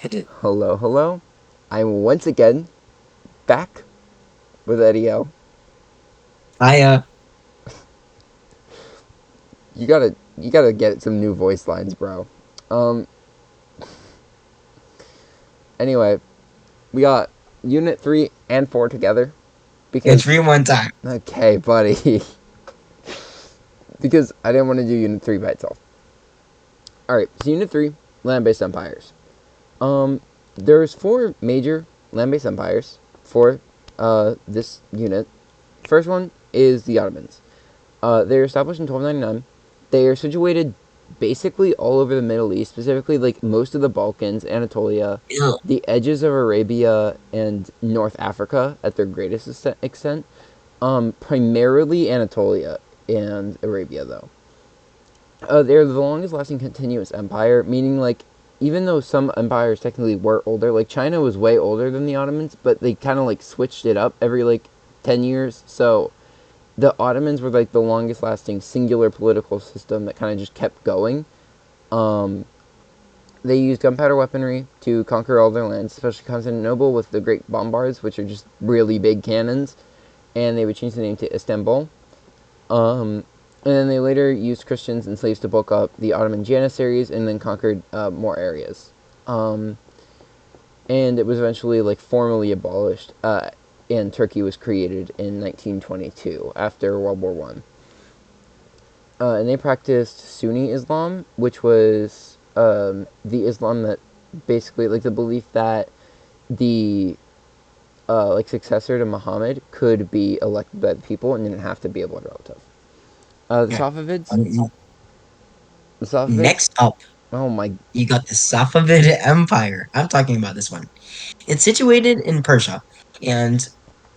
Hello, hello. I'm once again back with Eddie O. I You gotta get some new voice lines, bro. Um. Anyway, we got Unit 3 and 4 together it's because re one time. okay, buddy. Because I didn't want to do Unit 3 by itself. All right, so Unit 3, land-based empires. Um, there's four major land-based empires for this unit. First one is the Ottomans. They were established in 1299. They are situated basically all over the Middle East, specifically like most of the Balkans, Anatolia, Ew. the edges of Arabia, and North Africa at their greatest extent. Primarily Anatolia and Arabia, though. They're the longest lasting continuous empire, meaning like even though some empires technically were older, like China was way older than the Ottomans, but they kind of like switched it up every like 10 years. So the Ottomans were like the longest lasting singular political system that kind of just kept going. Um, they used gunpowder weaponry to conquer all their lands, especially Constantinople with the great bombards, which are just really big cannons, and they would change the name to Istanbul. And then they later used Christians and slaves to bulk up the Ottoman Janissaries and then conquered more areas. Um, and it was eventually like formally abolished, and Turkey was created in 1922 after World War One. And they practiced Sunni Islam, which was the Islam that basically like the belief that the like successor to Muhammad could be elected by the people and didn't have to be a blood relative. The Yeah. Safavids, Um, the Safavids. Next up, Oh my, you got the Safavid Empire. I'm talking about this one. It's situated in Persia, and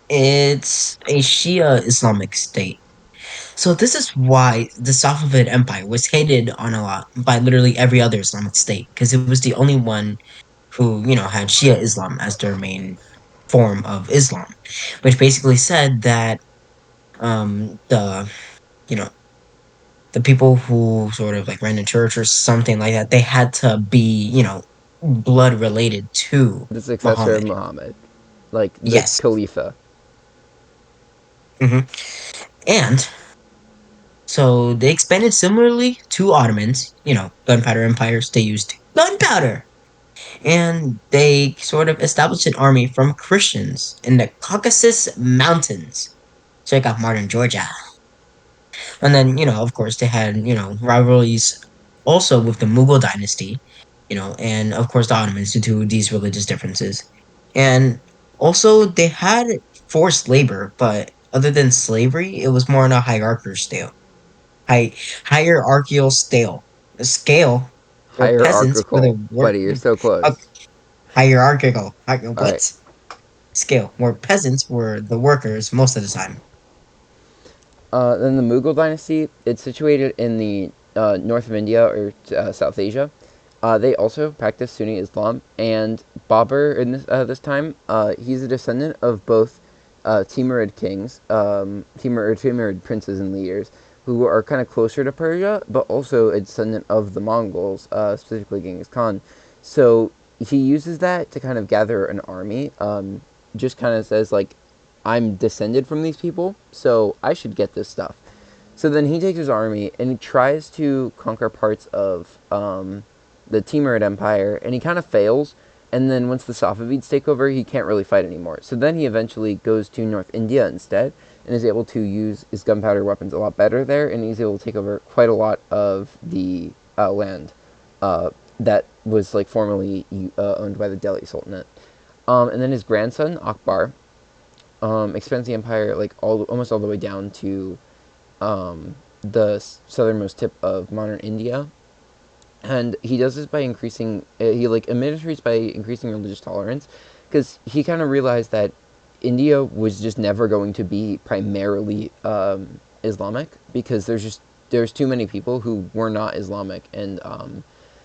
it's a Shia Islamic state. So this is why the Safavid Empire was hated on a lot by literally every other Islamic state, because it was the only one who, had Shia Islam as their main form of Islam, which basically said that the you know the people who sort of like ran the church or something like that, they had to be, blood related to the successor of Muhammad. Muhammad, like the Yes. Khalifa. hmm And so they expanded similarly to Ottomans, gunpowder empires. They used gunpowder. And they sort of established an army from Christians in the Caucasus Mountains. Check out Martin, Georgia. And then, of course, they had, rivalries also with the Mughal dynasty, and of course the Ottomans due to these religious differences. And also they had forced labor, but other than slavery, it was more on a hierarchical scale. Hi- Hierarchical scale. A scale where peasants were Hierarchical, the work buddy. You're so uh, close. hierarchical. All right. What? Scale where peasants were the workers most of the time. Then the Mughal dynasty. It's situated in the north of India or South Asia. They also practice Sunni Islam, and Babur in this time, he's a descendant of both Timurid kings, Timurid princes and leaders, who are kind of closer to Persia, but also a descendant of the Mongols, specifically Genghis Khan. So he uses that to kind of gather an army. Just kind of says like, I'm descended from these people, so I should get this stuff. So then he takes his army and he tries to conquer parts of the Timurid Empire, and he kind of fails. And then once the Safavids take over, he can't really fight anymore. So then he eventually goes to North India instead, and is able to use his gunpowder weapons a lot better there, and he's able to take over quite a lot of the land that was like formerly owned by the Delhi Sultanate. And then his grandson Akbar expands the empire like almost all the way down to the southernmost tip of modern India, and he does this by increasing he like administrates by increasing religious tolerance, because he kind of realized that India was just never going to be primarily Islamic, because there's too many people who were not Islamic and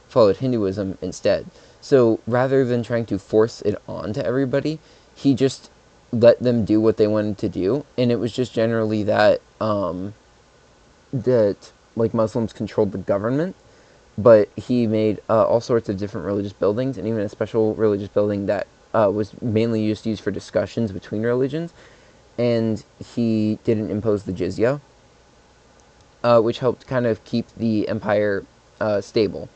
followed Hinduism instead. So rather than trying to force it on to everybody, he just let them do what they wanted to do, and it was just generally that that like Muslims controlled the government, but he made all sorts of different religious buildings, and even a special religious building that was mainly just used for discussions between religions. And he didn't impose the jizya, which helped kind of keep the empire stable.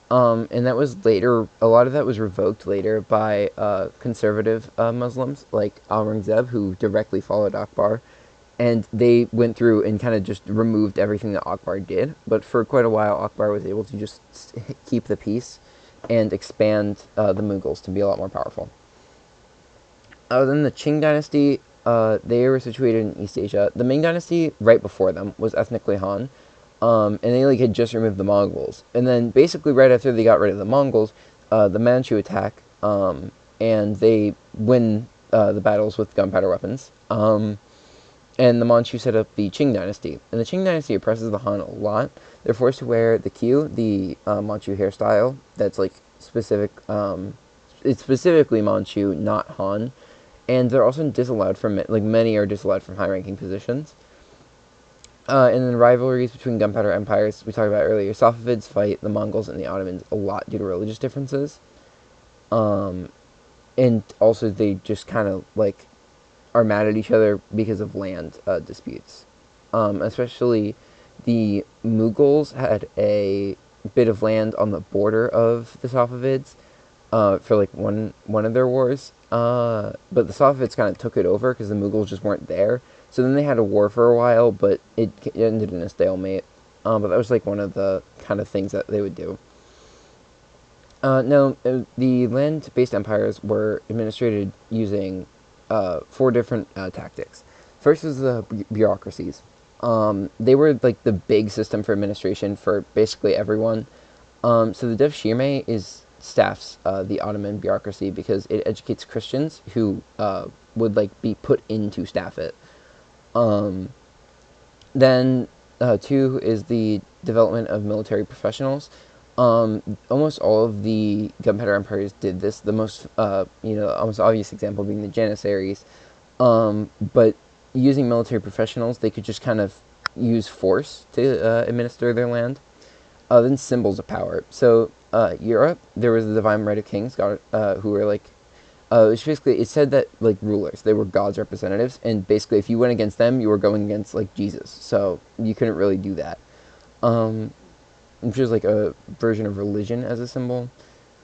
And that was later, a lot of that was revoked later by conservative Muslims like Aurangzeb, who directly followed Akbar. And they went through and kind of just removed everything that Akbar did. But for quite a while, Akbar was able to just keep the peace and expand the Mughals to be a lot more powerful. Then the Qing dynasty, they were situated in East Asia. The Ming dynasty, right before them, was ethnically Han, and they like had just removed the Mongols. And then basically right after they got rid of the Mongols, the Manchu attack, and they win the battles with gunpowder weapons. And the Manchu set up the Qing dynasty. And the Qing dynasty oppresses the Han a lot. They're forced to wear the Q, the Manchu hairstyle. That's like specific. It's specifically Manchu, not Han. And they're also disallowed from it. Like many are disallowed from high-ranking positions. And then rivalries between gunpowder empires we talked about earlier. Safavids fight the Mongols and the Ottomans a lot due to religious differences. Um, and also they just kind of like are mad at each other because of land disputes. Especially the Mughals had a bit of land on the border of the Safavids for like one of their wars. But the Safavids kind of took it over because the Mughals just weren't there. So then they had a war for a while, but it ended in a stalemate. But that was like one of the kind of things that they would do. No, the land-based empires were administrated using four different tactics. First was the bureaucracies. They were like the big system for administration for basically everyone. So the Devshirme is staffs the Ottoman bureaucracy because it educates Christians who would like be put in to staff it. Um, then two is the development of military professionals. Almost all of the gunpowder empires did this. The most, almost obvious example being the Janissaries. But using military professionals, they could just kind of use force to administer their land. Then symbols of power. So Europe, there was the divine right of kings, God, who were like it's basically it said that like rulers, they were God's representatives, and basically if you went against them, you were going against like Jesus. So you couldn't really do that. Um, which is like a version of religion as a symbol.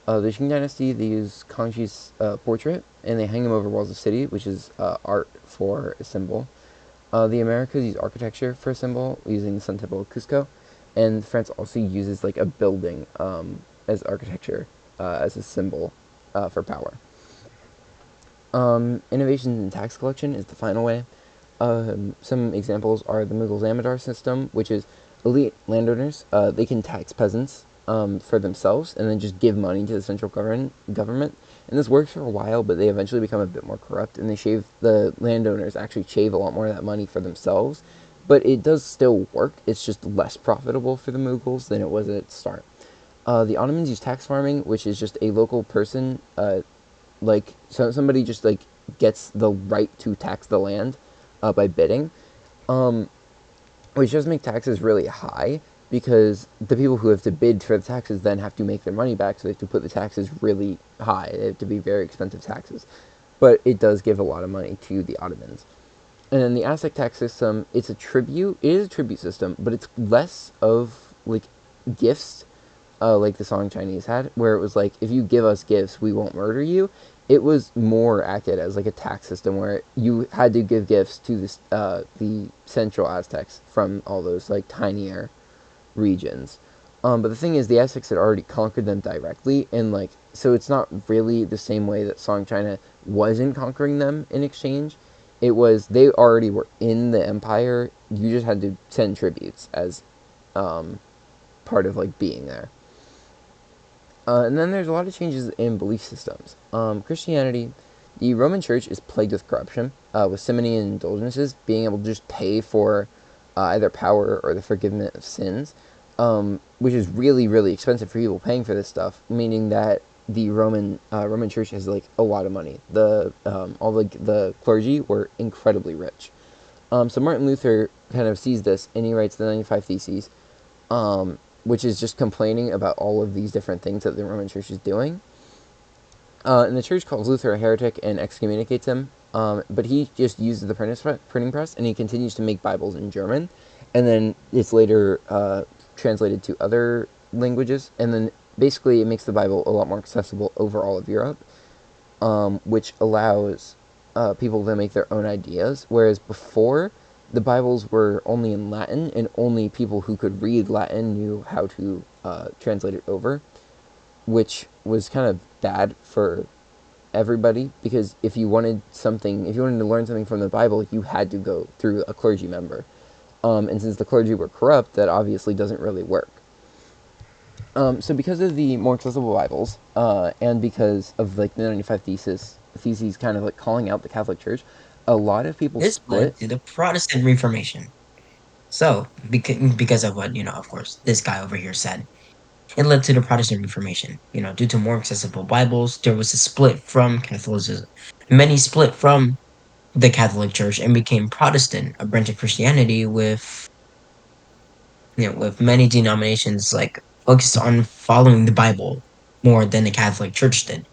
The Qing dynasty, they use Kangxi's portrait, and they hang him over walls of city, which is art for a symbol. The Americas use architecture for a symbol, using the Sun Temple of Cusco, and France also uses like a building as architecture as a symbol for power. Innovations in tax collection is the final way. Some examples are the Mughal Zamindar system, which is elite landowners. They can tax peasants for themselves and then just give money to the central government. And this works for a while, but they eventually become a bit more corrupt, and the landowners actually shave a lot more of that money for themselves. But it does still work. It's just less profitable for the Mughals than it was at the start. The Ottomans use tax farming, which is just a local person like so somebody just like gets the right to tax the land by bidding, um, which does make taxes really high because the people who have to bid for the taxes then have to make their money back, so they have to put the taxes really high. They have to be very expensive taxes, but it does give a lot of money to the Ottomans. And then the Aztec tax system, it's a tribute. It is a tribute system, but it's less of like gifts, like the Song Chinese had, where it was like, if you give us gifts, we won't murder you. It was more acted as like a tax system where you had to give gifts to the central Aztecs from all those like tinier regions. But the thing is, the Aztecs had already conquered them directly, and like so, it's not really the same way that Song China wasn't conquering them in exchange. It was they already were in the empire. You just had to send tributes as um, part of like being there. And then there's a lot of changes in belief systems. Christianity, the Roman Church is plagued with corruption, with simony and indulgences, being able to just pay for either power or the forgiveness of sins, which is really, really expensive for people paying for this stuff, meaning that the Roman Church has like a lot of money. The clergy were incredibly rich. So Martin Luther kind of sees this, and he writes the 95 Theses, which is just complaining about all of these different things that the Roman Church is doing. And the church calls Luther a heretic and excommunicates him. But he just uses the printing press, and he continues to make Bibles in German, and then it's later translated to other languages, and then basically it makes the Bible a lot more accessible over all of Europe, which allows people to make their own ideas. Whereas before, the Bibles were only in Latin, and only people who could read Latin knew how to translate it over, which was kind of bad for everybody, because if you wanted to learn something from the Bible, you had to go through a clergy member. And since the clergy were corrupt, that obviously doesn't really work. So because of the more accessible Bibles, and because of like the 95 theses kind of like calling out the Catholic Church, a lot of people This led split. to the Protestant Reformation. So, because of what, of course, this guy over here said, it led to the Protestant Reformation. Due to more accessible Bibles, there was a split from Catholicism. Many split from the Catholic Church and became Protestant, a branch of Christianity with many denominations like focused on following the Bible more than the Catholic Church did.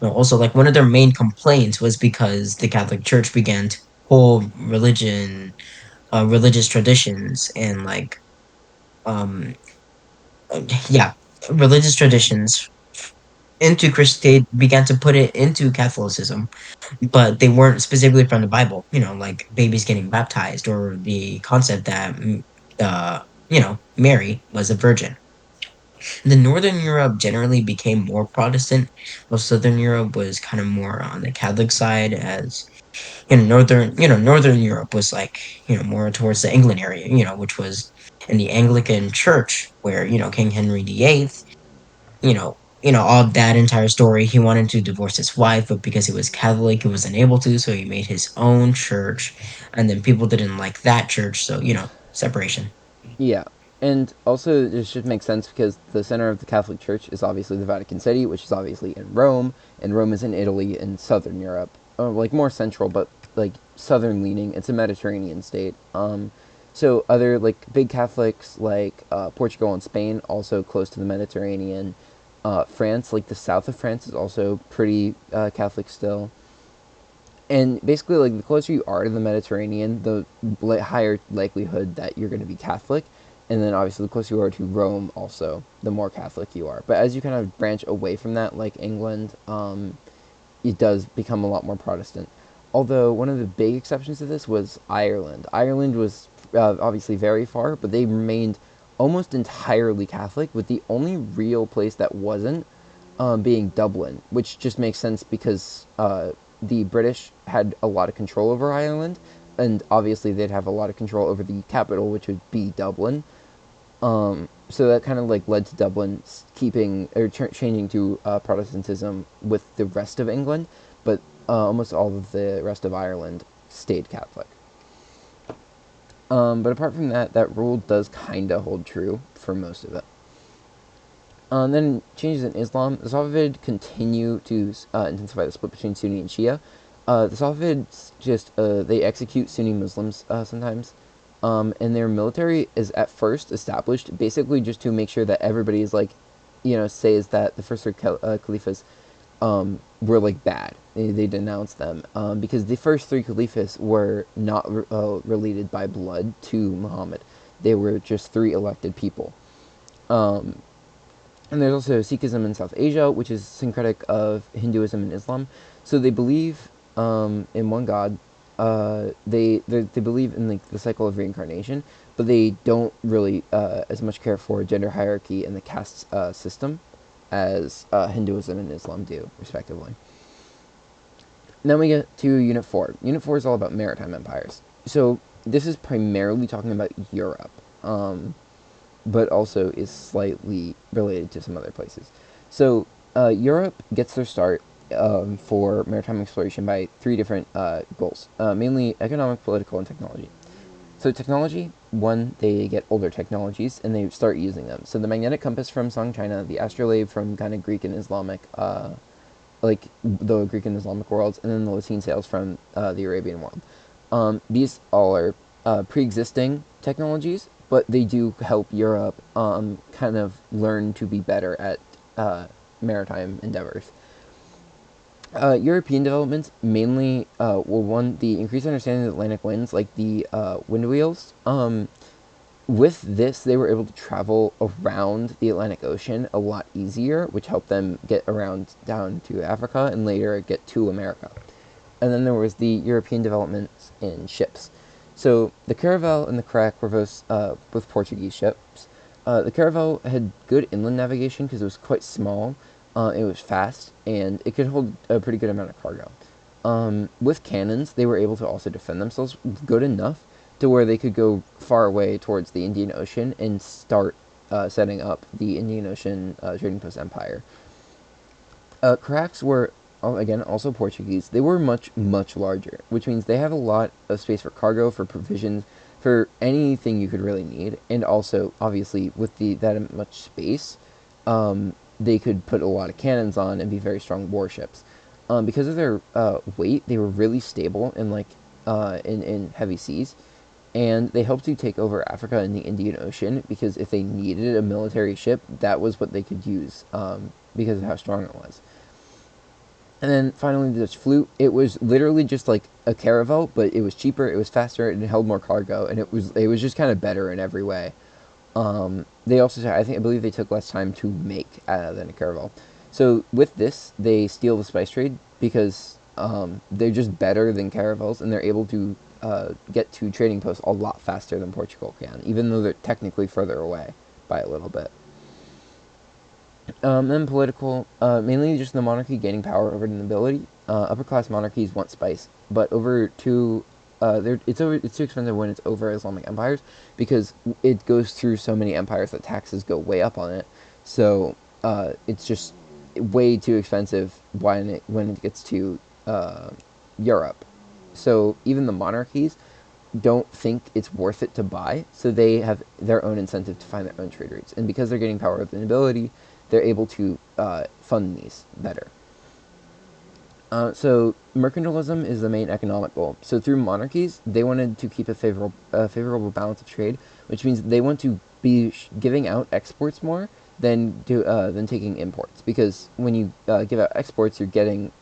Also, like one of their main complaints was because the Catholic Church began to pull religious traditions and um, yeah, religious traditions into Christianity, began to put it into Catholicism, but they weren't specifically from the Bible. Like babies getting baptized or the concept that Mary was a virgin. The Northern Europe generally became more Protestant, while Southern Europe was kind of more on the Catholic side. As Northern Europe was like more towards the England area, which was in the Anglican Church, where King Henry VIII, all that entire story. He wanted to divorce his wife, but because he was Catholic, he wasn't able to, so he made his own church, and then people didn't like that church, so separation. Yeah. And also, this should make sense because the center of the Catholic Church is obviously the Vatican City, which is obviously in Rome, and Rome is in Italy in southern Europe. Like more central, but like southern leaning. It's a Mediterranean state. So other like big Catholics like Portugal and Spain, also close to the Mediterranean. France, like the south of France, is also pretty Catholic still. And basically, like the closer you are to the Mediterranean, the higher likelihood that you're going to be Catholic. And then obviously, the closer you are to Rome, also the more Catholic you are. But as you kind of branch away from that, like England, it does become a lot more Protestant. Although one of the big exceptions to this was Ireland. Ireland was obviously very far, but they remained almost entirely Catholic, with the only real place that wasn't being Dublin, which just makes sense because the British had a lot of control over Ireland, and obviously they'd have a lot of control over the capital, which would be Dublin. So that kind of like led to Dublin keeping or changing to Protestantism with the rest of England, but almost all of the rest of Ireland stayed Catholic. But apart from that, that rule does kind of hold true for most of it. Then changes in Islam. The Safavid continue to intensify the split between Sunni and Shia. The Safavids just they execute Sunni Muslims sometimes, and their military is at first established basically just to make sure that everybody is like, says that the first three caliphs were like bad. They denounce them because the first three caliphs were not related by blood to Muhammad. They were just three elected people. And there's also Sikhism in South Asia, which is syncretic of Hinduism and Islam. So they believe in one God. They believe in like the cycle of reincarnation, but they don't really as much care for gender hierarchy and the caste system as Hinduism and Islam do, respectively. Then we get to Unit 4. Unit 4 is all about maritime empires. So this is primarily talking about Europe. But also is slightly related to some other places. So Europe gets their start for maritime exploration by three different goals, mainly economic, political, and technology. So technology, one, they get older technologies and they start using them. So the magnetic compass from Song China, the astrolabe from kind of Greek and Islamic, like the Greek and Islamic worlds, and then the lateen sails from the Arabian world. These all are pre-existing technologies, but they do help Europe kind of learn to be better at maritime endeavors. European developments mainly were one, the increased understanding of Atlantic winds, like the wind wheels. With this, they were able to travel around the Atlantic Ocean a lot easier, which helped them get around down to Africa and later get to America. And then there was the European developments in ships. So the Caravel and the Carack were both Portuguese ships. The Caravel had good inland navigation because it was quite small, it was fast, and it could hold a pretty good amount of cargo. With cannons, they were able to also defend themselves good enough to where they could go far away towards the Indian Ocean and start setting up the Indian Ocean trading post empire. Cracks were, again, also Portuguese. They were much, much larger, which means they had a lot of space for cargo, for provisions, for anything you could really need. And also, obviously, with that much space, they could put a lot of cannons on and be very strong warships. Because of their weight, they were really stable in heavy seas, and they helped to take over Africa and the Indian Ocean because if they needed a military ship, that was what they could use because of how strong it was. And then finally, the Dutch flute. It was literally just like a caravel, but it was cheaper, it was faster, and it held more cargo, and it was just kind of better in every way. They also, I believe they took less time to make than a caravel. So with this, they steal the spice trade because they're just better than caravels, and they're able to get to trading posts a lot faster than Portugal can, even though they're technically further away by a little bit. Then political, mainly just the monarchy gaining power over the nobility. Upper class monarchies want spice, but it's too expensive when it's over Islamic empires because it goes through so many empires that taxes go way up on it. So it's just way too expensive when it gets to Europe. So even the monarchies don't think it's worth it to buy, so they have their own incentive to find their own trade routes. And because they're getting power of the nobility, they're able to fund these better. So mercantilism is the main economic goal. So through monarchies, they wanted to keep a favorable balance of trade, which means they want to be giving out exports more than taking imports. Because when you give out exports, you're getting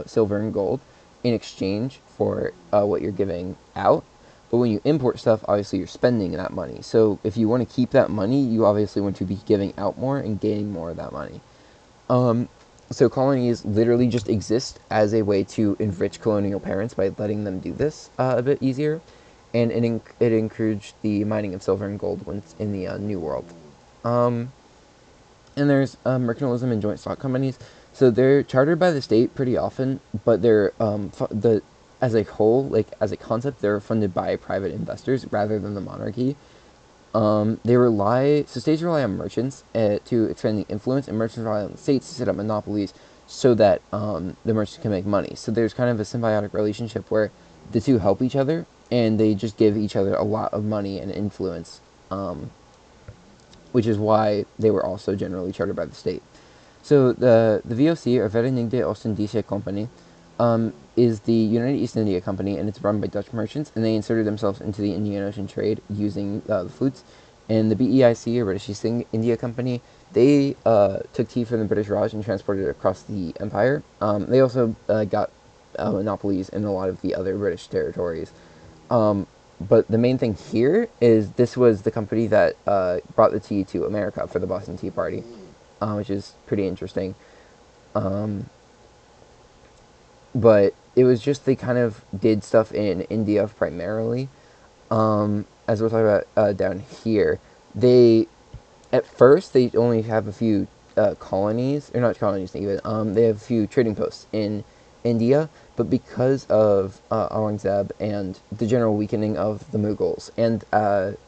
silver and gold in exchange for what you're giving out. But when you import stuff, obviously you're spending that money. So if you want to keep that money, you obviously want to be giving out more and gaining more of that money. Um, so colonies literally just exist as a way to enrich colonial parents by letting them do this a bit easier, and it encouraged the mining of silver and gold when in the New World. Um, and there's mercantilism and joint stock companies. So they're chartered by the state pretty often, but they're as a whole, like as a concept, they're funded by private investors rather than the monarchy. States rely on merchants to expand the influence, and merchants rely on the states to set up monopolies so that the merchants can make money. So there's kind of a symbiotic relationship where the two help each other, and they just give each other a lot of money and influence, which is why they were also generally chartered by the state. So the VOC, or Verenigde Oost-Indische Company, is the United East India Company, and it's run by Dutch merchants, and they inserted themselves into the Indian Ocean trade using the flutes. And the BEIC, or British East India Company, they took tea from the British Raj and transported it across the empire. They also got monopolies in a lot of the other British territories. But the main thing here is this was the company that brought the tea to America for the Boston Tea Party, which is pretty interesting. Um, but it was just they kind of did stuff in India primarily. As we're talking about down here, they at first they only have a few colonies, or not colonies even. They have a few trading posts in India, but because of Aurangzeb and the general weakening of the Mughals, and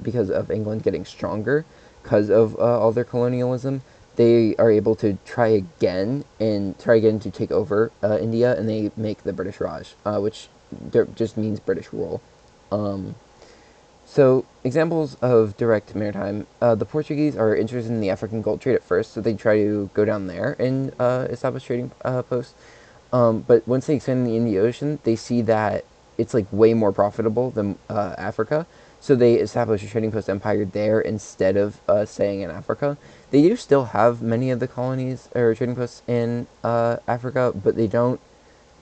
because of England getting stronger, because of all their colonialism, they are able to try again to take over India, and they make the British Raj, which just means British rule. Um, so, examples of direct maritime. The Portuguese are interested in the African gold trade at first, so they try to go down there and establish trading posts. But once they expand in the Indian Ocean, they see that it's like way more profitable than Africa. So they established a trading post empire there instead of staying in Africa. They do still have many of the colonies or trading posts in Africa, but they don't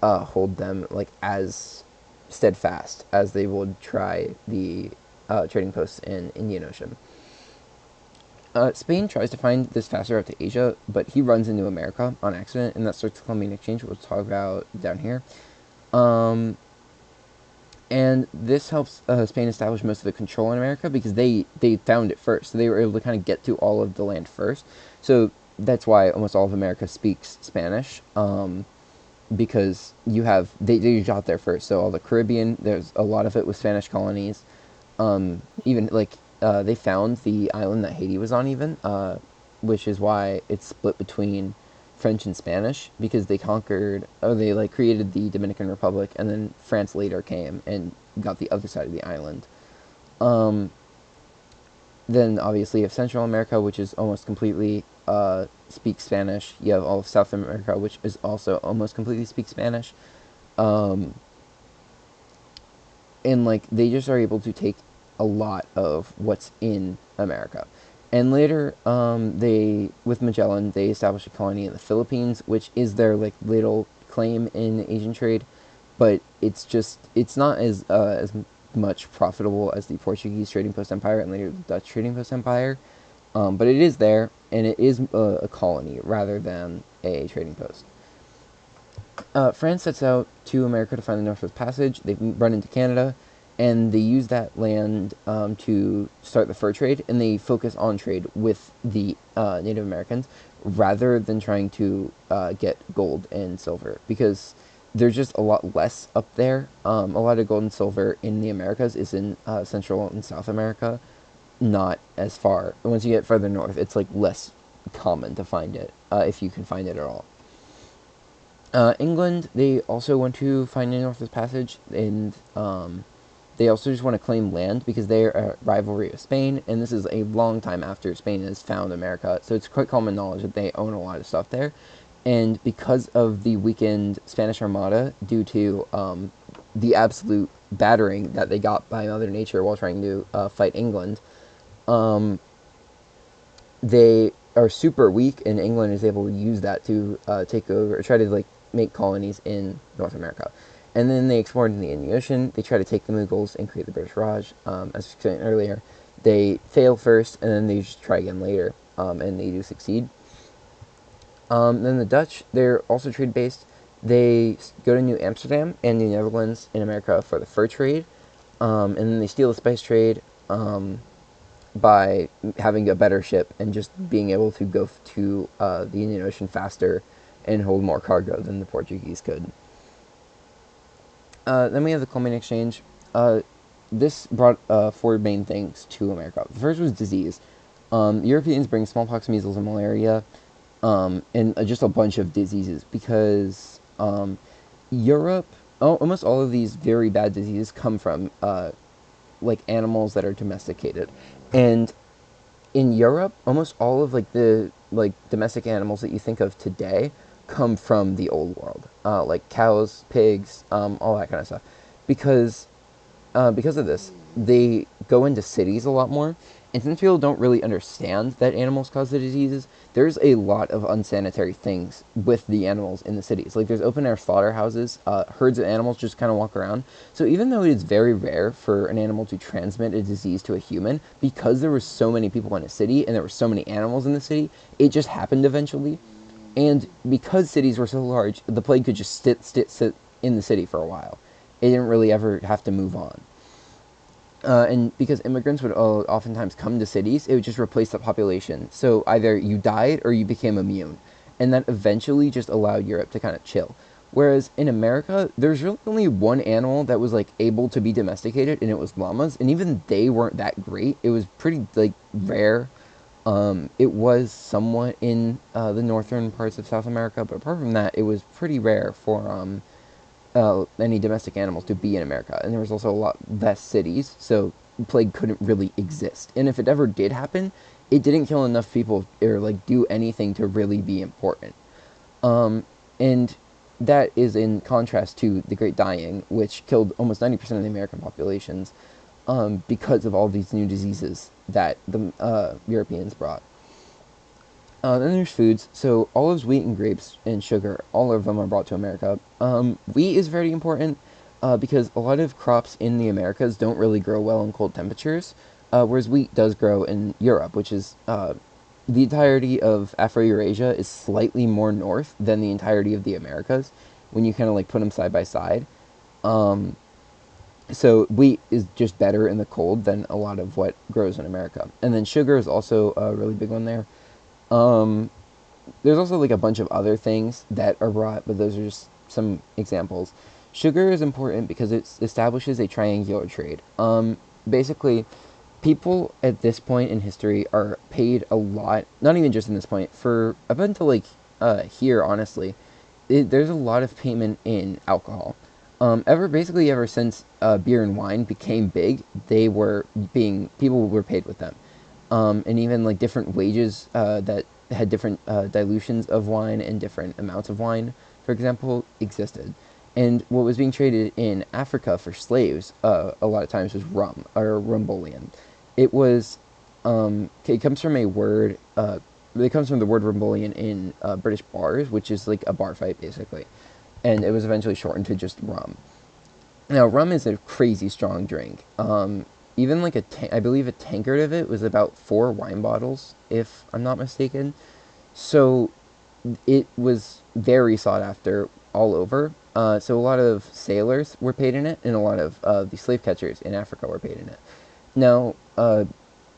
hold them like as steadfast as they would try the trading posts in Indian Ocean. Spain tries to find this faster route to Asia, but he runs into America on accident, and that starts the Columbian Exchange, which we'll talk about down here. Um, and this helps Spain establish most of the control in America because they found it first. So they were able to kind of get to all of the land first. So that's why almost all of America speaks Spanish. Because they got there first. So all the Caribbean, there's a lot of it with Spanish colonies. Even like they found the island that Haiti was on, even which is why it's split between French and Spanish because they conquered, or they like created the Dominican Republic, and then France later came and got the other side of the island. Um, then obviously you have Central America, which is almost completely speaks Spanish. You have all of South America, which is also almost completely speaks Spanish. Um, and like they just are able to take a lot of what's in America. And later, they with Magellan, they established a colony in the Philippines, which is their like little claim in Asian trade, but it's not as much profitable as the Portuguese trading post empire and later the Dutch trading post empire. But it is there, and it is a colony rather than a trading post. France sets out to America to find the Northwest Passage. They run into Canada, and they use that land to start the fur trade, and they focus on trade with the Native Americans rather than trying to get gold and silver because there's just a lot less up there. A lot of gold and silver in the Americas is in Central and South America, not as far. Once you get further north, it's like less common to find it if you can find it at all. England, they also want to find a Northwest Passage, and they also just want to claim land because they're a rivalry of Spain, and this is a long time after Spain has found America, so it's quite common knowledge that they own a lot of stuff there. And because of the weakened Spanish Armada, due to the absolute battering that they got by Mother Nature while trying to fight England, um, they are super weak, and England is able to use that to take over, or try to like make colonies in North America. And then they explored in the Indian Ocean. They try to take the Mughals and create the British Raj. As I said earlier, they fail first, and then they just try again later, and they do succeed. Then the Dutch, they're also trade based. They go to New Amsterdam and New Netherlands in America for the fur trade, and then they steal the spice trade. By having a better ship and just being able to go to the Indian Ocean faster and hold more cargo than the Portuguese could. Then we have the Columbian Exchange. This brought four main things to America. The first was disease. Europeans bring smallpox, measles, and malaria, and just a bunch of diseases because Europe, almost all of these very bad diseases come from like animals that are domesticated, and in Europe, almost all of like the like domestic animals that you think of today come from the old world, like cows, pigs, all that kind of stuff, because because of this, they go into cities a lot more. And since people don't really understand that animals cause the diseases, there's a lot of unsanitary things with the animals in the cities. Like there's open air slaughterhouses, herds of animals just kind of walk around. So even though it is very rare for an animal to transmit a disease to a human, because there were so many people in a city and there were so many animals in the city, it just happened eventually. And because cities were so large, the plague could just sit in the city for a while. It didn't really ever have to move on. And because immigrants would oftentimes come to cities, it would just replace the population. So either you died or you became immune. And that eventually just allowed Europe to kind of chill. Whereas in America, there's really only one animal that was like able to be domesticated, and it was llamas. And even they weren't that great. It was pretty like rare. It was somewhat in the northern parts of South America, but apart from that, it was pretty rare for any domestic animals to be in America. And there was also a lot less cities, so plague couldn't really exist. And if it ever did happen, it didn't kill enough people or like do anything to really be important. And that is in contrast to the Great Dying, which killed almost 90% of the American populations. because of all these new diseases that the Europeans brought. Then there's foods. So olives, wheat, and grapes, and sugar. All of them are brought to America. Wheat is very important because a lot of crops in the Americas don't really grow well in cold temperatures, whereas wheat does grow in Europe, which is the entirety of Afro-Eurasia is slightly more north than the entirety of the Americas when you kind of like put them side by side. Um, so wheat is just better in the cold than a lot of what grows in America. And then sugar is also a really big one there. Um, there's also like a bunch of other things that are brought, but those are just some examples. Sugar is important because it establishes a triangular trade. Basically, people at this point in history are paid a lot. Not even just in this point, for up until like here, honestly, there's a lot of payment in alcohol. Ever since beer and wine became big, they were being people were paid with them, and even like different wages that had different dilutions of wine and different amounts of wine, for example, existed. And what was being traded in Africa for slaves a lot of times was rum or rumbolian. It was it comes from a word. It comes from the word rumbolian in British bars, which is like a bar fight basically, and it was eventually shortened to just rum. Now, rum is a crazy strong drink. Even like I believe a tankard of it was about 4 wine bottles, if I'm not mistaken. So it was very sought after all over. So a lot of sailors were paid in it, and a lot of the slave catchers in Africa were paid in it. Now,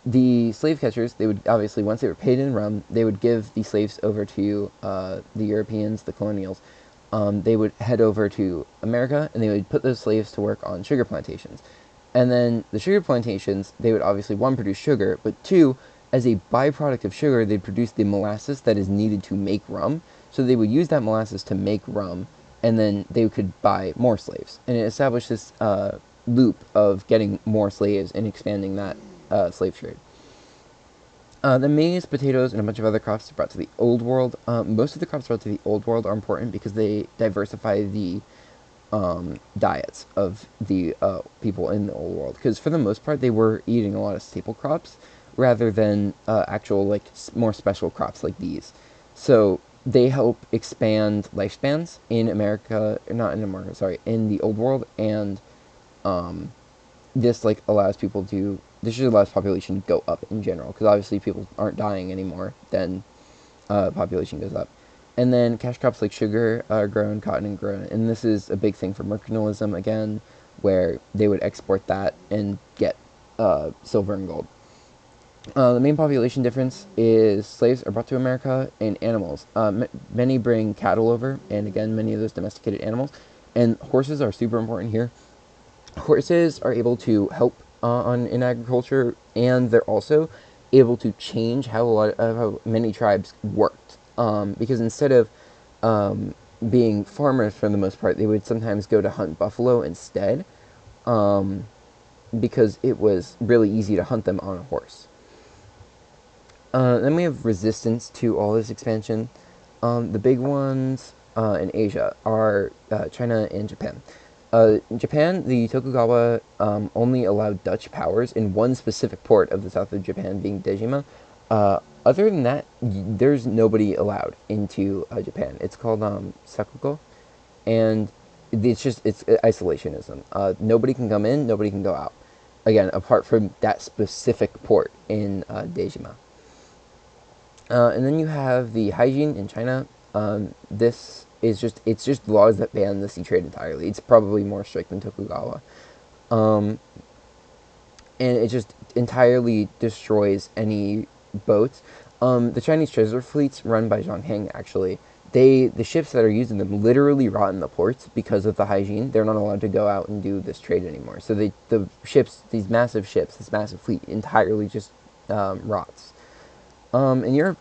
the slave catchers, they would obviously, once they were paid in rum, they would give the slaves over to the Europeans, the colonials. They would head over to America and they would put those slaves to work on sugar plantations. And then the sugar plantations, they would obviously, one, produce sugar, but two, as a byproduct of sugar, they'd produce the molasses that is needed to make rum. So they would use that molasses to make rum, and then they could buy more slaves. And it established this loop of getting more slaves and expanding that slave trade. The maize, potatoes, and a bunch of other crops brought to the Old World. Most of the crops brought to the Old World are important because they diversify the diets of the people in the Old World. Because for the most part, they were eating a lot of staple crops rather than actual like more special crops like these. So they help expand lifespans in America, not in America, sorry, in the Old World, and um, this like allows people to this just allows population to go up in general because obviously people aren't dying anymore, then population goes up. And then cash crops like sugar are grown, cotton and grown, and this is a big thing for mercantilism again, where they would export that and get silver and gold. The main population difference is slaves are brought to America and animals. Many bring cattle over, and again, many of those domesticated animals. And horses are super important here. Horses are able to help on in agriculture, and they're also able to change how many tribes worked. Because instead of being farmers for the most part, they would sometimes go to hunt buffalo instead, um, because it was really easy to hunt them on a horse. Then we have resistance to all this expansion. The big ones in Asia are China and Japan. In Japan, the Tokugawa only allowed Dutch powers in one specific port of the south of Japan, being Dejima. Other than that, there's nobody allowed into Japan. It's called Sakuko, and it's isolationism. Nobody can come in, nobody can go out. Again, apart from that specific port in Dejima. And then you have the hygiene in China. This is just laws that ban the sea trade entirely. It's probably more strict than Tokugawa, um, and it just entirely destroys any boats. The Chinese treasure fleets run by Zhongheng actually. The ships that are using them literally rot in the ports because of the hygiene. They're not allowed to go out and do this trade anymore. So the ships, these massive ships, this massive fleet entirely just rots. In Europe,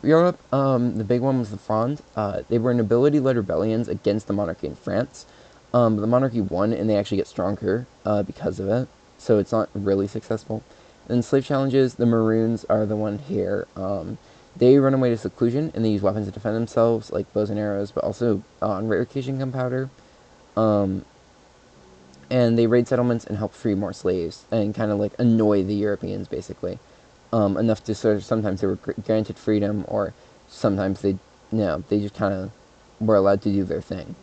the big one was the Fronde. They were nobility-led rebellions against the monarchy in France. The monarchy won, and they actually get stronger because of it. So it's not really successful. And slave challenges, the Maroons are the one here. They run away to seclusion, and they use weapons to defend themselves, like bows and arrows, but also on rare occasion gunpowder. Um, and they raid settlements and help free more slaves and kind of like annoy the Europeans basically, enough to sort of sometimes they were granted freedom or sometimes they just kind of were allowed to do their thing.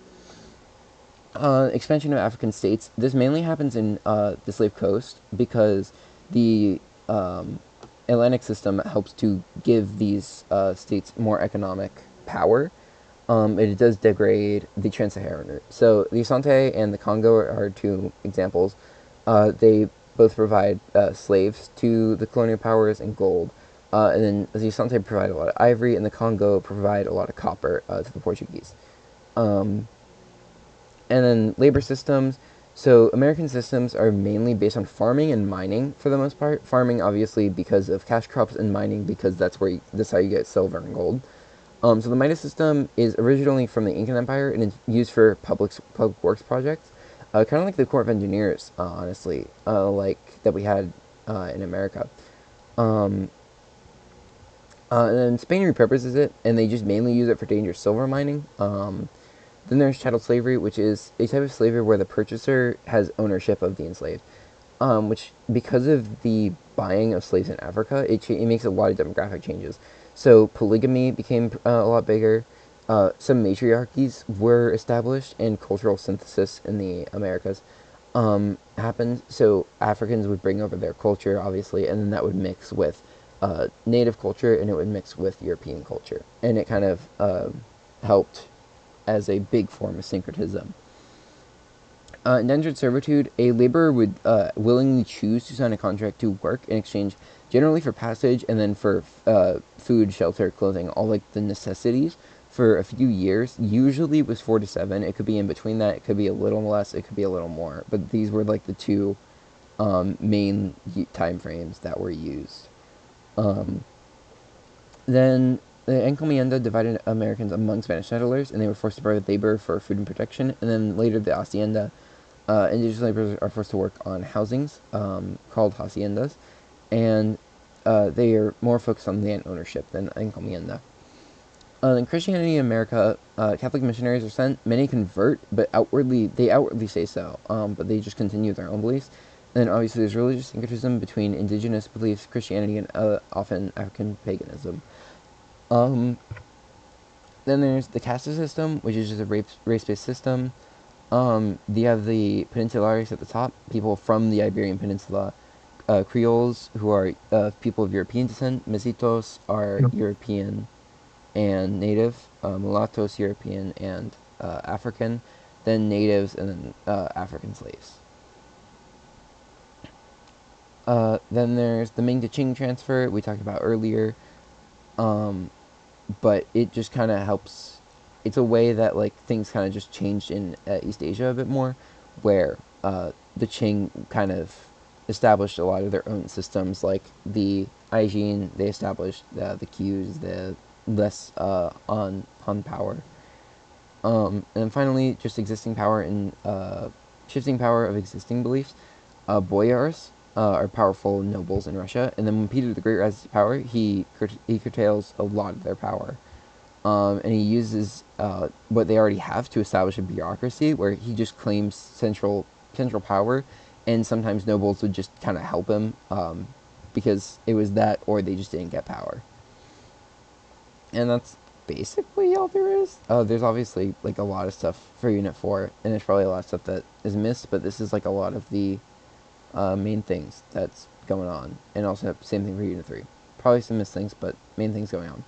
Expansion of African states. This mainly happens in the Slave Coast because the um, Atlantic system helps to give these states more economic power. It does degrade the Trans-Saharan route. So the Asante and the Congo are two examples. They both provide slaves to the colonial powers and gold. And then the Asante provide a lot of ivory, and the Congo provide a lot of copper to the Portuguese. Um, and then labor systems. So American systems are mainly based on farming and mining for the most part. Farming, obviously, because of cash crops, and mining because that's how you get silver and gold. So the Midas system is originally from the Incan Empire and it's used for public works projects, kind of like the Corps of Engineers, honestly, like that we had in America. Um, and then Spain repurposes it, and they just mainly use it for dangerous silver mining. Then there's chattel slavery, which is a type of slavery where the purchaser has ownership of the enslaved. Which, because of the buying of slaves in Africa, it makes a lot of demographic changes. So polygamy became a lot bigger. Some matriarchies were established, and cultural synthesis in the Americas happened. So Africans would bring over their culture, obviously, and then that would mix with native culture, and it would mix with European culture, and it kind of helped as a big form of syncretism. Indentured servitude, a laborer would willingly choose to sign a contract to work in exchange generally for passage and then for food, shelter, clothing, all like the necessities for a few years. Usually it was 4 to 7. It could be in between that. It could be a little less. It could be a little more. But these were like the two main time frames that were used. Um, then the encomienda divided Americans among Spanish settlers, and they were forced to provide labor for food and protection. And then later, the hacienda, indigenous laborers are forced to work on housings called haciendas, and they are more focused on land ownership than encomienda. In Christianity in America, Catholic missionaries are sent. Many convert, but they outwardly say so, but they just continue their own beliefs. And then obviously there's religious syncretism between indigenous beliefs, Christianity, and often African paganism. Um, then there's the caste system, which is just a race-based system. You have the Peninsulares at the top, people from the Iberian Peninsula. Creoles, who are people of European descent. Mestizos are European and native. Mulattoes, European and African. Then natives, and then African slaves. Then there's the Ming to Qing transfer we talked about earlier. Um, but it just kind of helps. It's a way that like things kind of just changed in East Asia a bit more, where the Qing kind of established a lot of their own systems, like the Aijin. They established the queues, the less on power, and finally just existing power and shifting power of existing beliefs. Boyars are powerful nobles in Russia, and then when Peter the Great rises to power, he curtails a lot of their power, and he uses what they already have to establish a bureaucracy where he just claims central power, and sometimes nobles would just kind of help him because it was that, or they just didn't get power, and that's basically all there is. There's obviously like a lot of stuff for Unit 4, and there's probably a lot of stuff that is missed, but this is like a lot of the main things that's going on, and also same thing for Unit 3. Probably some missed things, but main things going on.